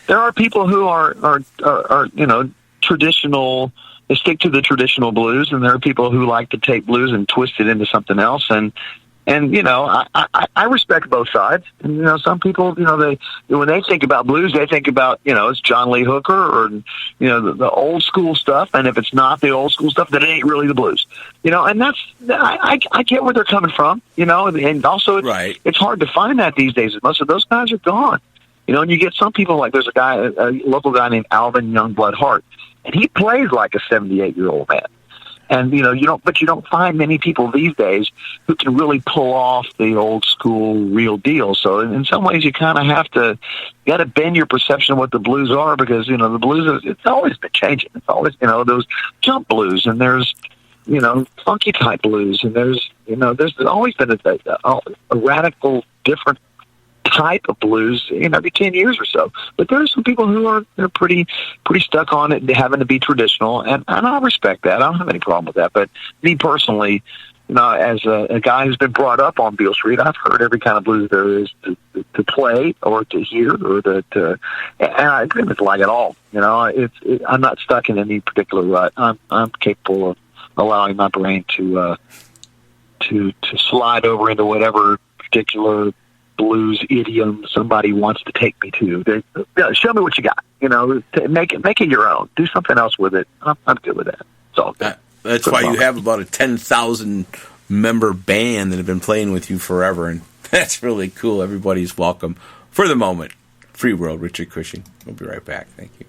There are people who are traditional. They stick to the traditional blues, and there are people who like to take blues and twist it into something else. And I respect both sides. And some people, they when they think about blues, they think about it's John Lee Hooker or the old school stuff. And if it's not the old school stuff, then it ain't really the blues. And that's I get where they're coming from. And also it's hard to find that these days. Most of those guys are gone. And you get some people like there's a local guy named Alvin Youngblood Hart, and he plays like a 78-year-old man. And you don't find many people these days who can really pull off the old school real deal. So in some ways, you kind of have to bend your perception of what the blues are, because the blues it's always been changing. It's always those jump blues, and there's funky type blues, and there's always been a radical different type of blues every 10 years or so. But there are some people who they're pretty stuck on it, having to be traditional, and I respect that. I don't have any problem with that. But me personally, as a guy who's been brought up on Beale Street, I've heard every kind of blues there is to play or to hear or and I agree with like it all. I'm not stuck in any particular rut. I'm capable of allowing my brain to slide over into whatever particular blues idiom somebody wants to take me to. Show me what you got. Make it your own. Do something else with it. I'm good with that. It's all good. That's why you have about a 10,000 member band that have been playing with you forever, and that's really cool. Everybody's welcome for the moment. Free World, Richard Cushing. We'll be right back. Thank you.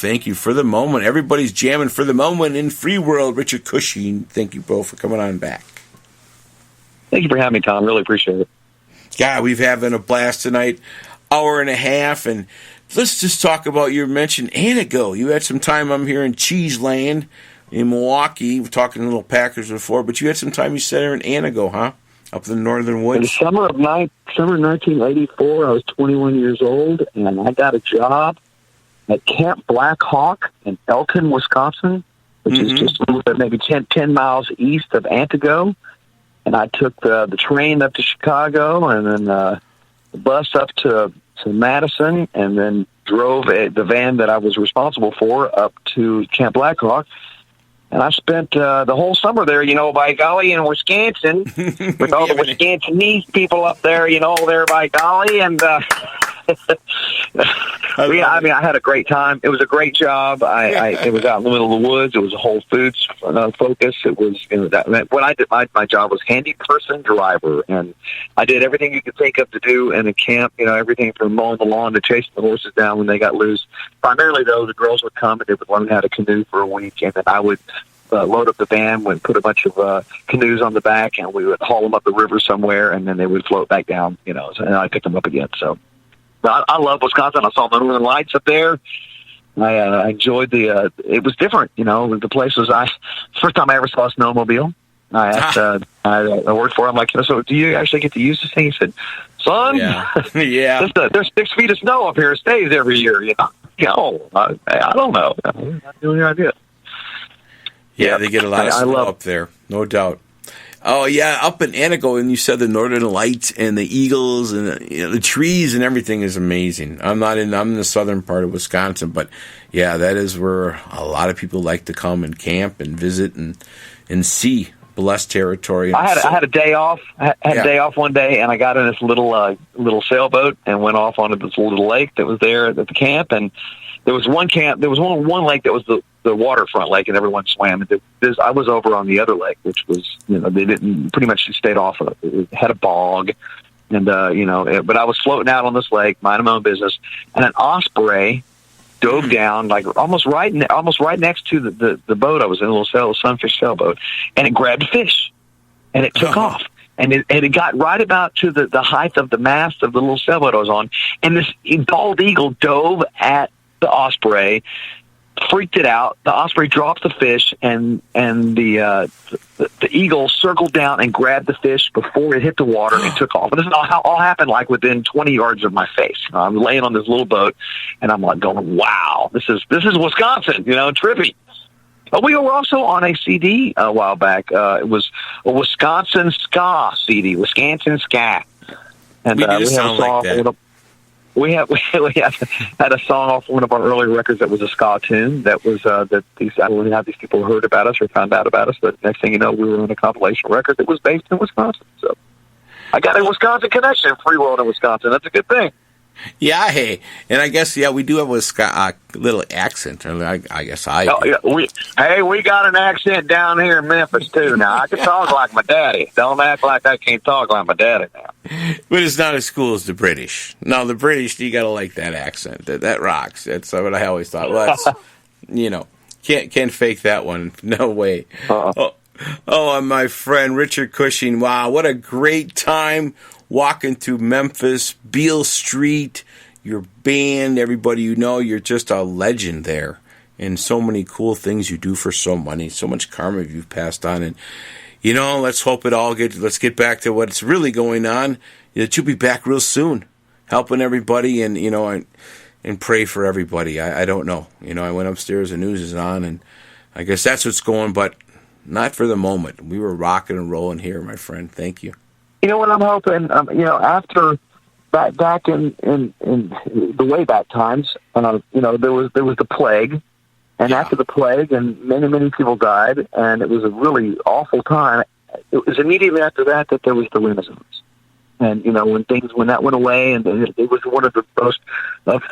thank you. For the moment, everybody's jamming for the moment in Free World. Richard Cushing, thank you, bro, for coming on back. Thank you for having me, Tom. Really appreciate it. God, we've having a blast tonight. Hour and a half, and let's just talk about, you mentioned Anago. You had some time, I'm here in Cheese Land in Milwaukee. We're talking Little Packers before, but you had some time, you said, here in Anago, huh? Up in the northern woods. In the summer of 1984, I was 21 years old, and I got a job at Camp Black Hawk in Elton, Wisconsin, which is just a little bit, maybe 10 miles east of Antigo. And I took the train up to Chicago, and then the bus up to Madison, and then drove the van that I was responsible for up to Camp Black Hawk. And I spent the whole summer there, by golly, in Wisconsin, with all the Wisconsinese people up there, there by golly. And I had a great time. It was a great job. It was out in the middle of the woods. It was a Whole Foods focus. It was what I did. My job was handy person driver, and I did everything you could think of to do in a camp. Everything from mowing the lawn to chasing the horses down when they got loose. Primarily, though, the girls would come and they would learn how to canoe for a week, and then I would load up the van, would put a bunch of canoes on the back, and we would haul them up the river somewhere, and then they would float back down. And I picked them up again. So. I love Wisconsin. I saw the Northern Lights up there. I enjoyed it was different, the place was, first time I ever saw a snowmobile. I asked, I worked for him, like, so do you actually get to use this thing? He said, son, yeah. There's 6 feet of snow up here. It stays every year, I don't know. I have no idea. Yeah, they get a lot of snow up there, no doubt. Oh, yeah, up in Anago, and you said the Northern Lights and the eagles and the trees and everything is amazing. I'm in the southern part of Wisconsin, but yeah, that is where a lot of people like to come and camp and visit and see blessed territory. I had a day off. I had a day off one day, and I got in this little sailboat and went off onto this little lake that was there at the camp. And there was one one lake that was the waterfront lake, and everyone swam. I was over on the other lake, which was, they didn't, pretty much stayed off of it. It had a bog, and but I was floating out on this lake, minding my own business, and an osprey dove down, like almost right next to the boat I was in, a little sunfish sailboat, and it grabbed a fish, and it took off. And it got right about to the height of the mast of the little sailboat I was on, and this bald eagle dove at the osprey, freaked it out. The osprey dropped the fish, and the eagle circled down and grabbed the fish before it hit the water and took off. And this is all happened like within 20 yards of my face. I'm laying on this little boat, and I'm like going, "Wow, this is Wisconsin, trippy." But we were also on a CD a while back. It was a Wisconsin ska CD, Wisconsin ska, and we have a song. Like that. We had a song off one of our earlier records that was a ska tune. That was I don't know how these people heard about us or found out about us, but next thing you know, we were on a compilation record that was based in Wisconsin. So I got a Wisconsin connection, Free World in Wisconsin. That's a good thing. Yeah, hey, and I guess we do have a little accent. I guess we got an accent down here in Memphis too. Now I can talk like my daddy. Don't act like I can't talk like my daddy now. But it's not as cool as the British. No, the British, you gotta like that accent. That rocks. That's what I always thought. Well, that's can't fake that one. No way. Oh, my friend Richard Cushing. Wow, what a great time. Walking through Memphis, Beale Street, your band, everybody you're just a legend there. And so many cool things you do for so much karma you've passed on. And, let's hope let's get back to what's really going on, that you'll be back real soon, helping everybody and, and pray for everybody. I don't know. I went upstairs, the news is on, and I guess that's what's going, but not for the moment. We were rocking and rolling here, my friend. Thank you. You know what I'm hoping? After back in the way back times, there was the plague, and after the plague, and many people died, and it was a really awful time. It was immediately after that there was the Renaissance, and when that went away, and it was one of the most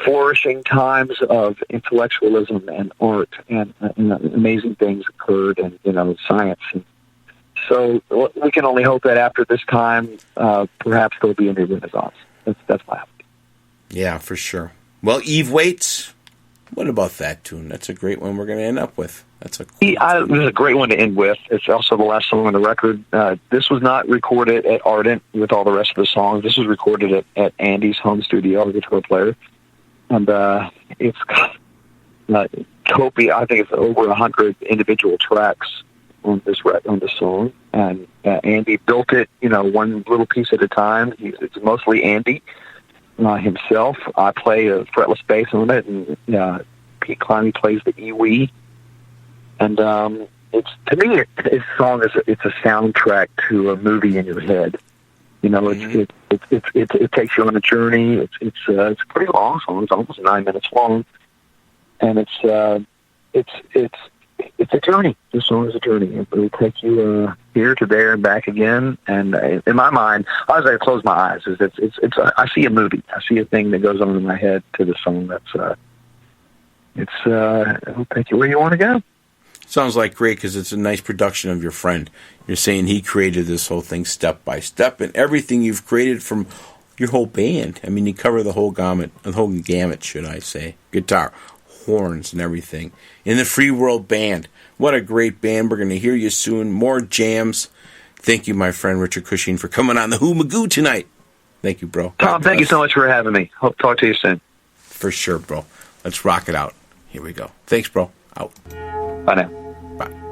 flourishing times of intellectualism and art, and amazing things occurred, and science. So we can only hope that after this time, perhaps there'll be a new Renaissance. That's my hope. Yeah, for sure. Well, Eve waits. What about that tune? That's a great one we're going to end up with. That's a cool This is a great one to end with. It's also the last song on the record. This was not recorded at Ardent with all the rest of the songs. This was recorded at Andy's home studio, the guitar player. And it's copious. I think it's over 100 individual tracks on this song. And Andy built it, one little piece at a time. It's mostly Andy himself. I play a fretless bass on it, and Pete Clowney plays the EWI. And it's, to me, this song it's a soundtrack to a movie in your head. It takes you on a journey. It's a pretty long song. It's almost 9 minutes long, and it's a journey. This song is a journey. It will take you here to there and back again. And in my mind, as I close my eyes, I see a movie. I see a thing that goes on in my head to the song. It'll take you where you want to go. Sounds like great because it's a nice production of your friend. You're saying he created this whole thing step by step, and everything you've created from your whole band. I mean, you cover the whole gamut, should I say? Guitar, horns, and everything. In the Free World Band. What a great band. We're going to hear you soon. More jams. Thank you, my friend Richard Cushing, for coming on the Magoo tonight. Thank you, bro. Tom, thank you so much for having me. Hope to talk to you soon. For sure, bro. Let's rock it out. Here we go. Thanks, bro. Out. Bye now. Bye.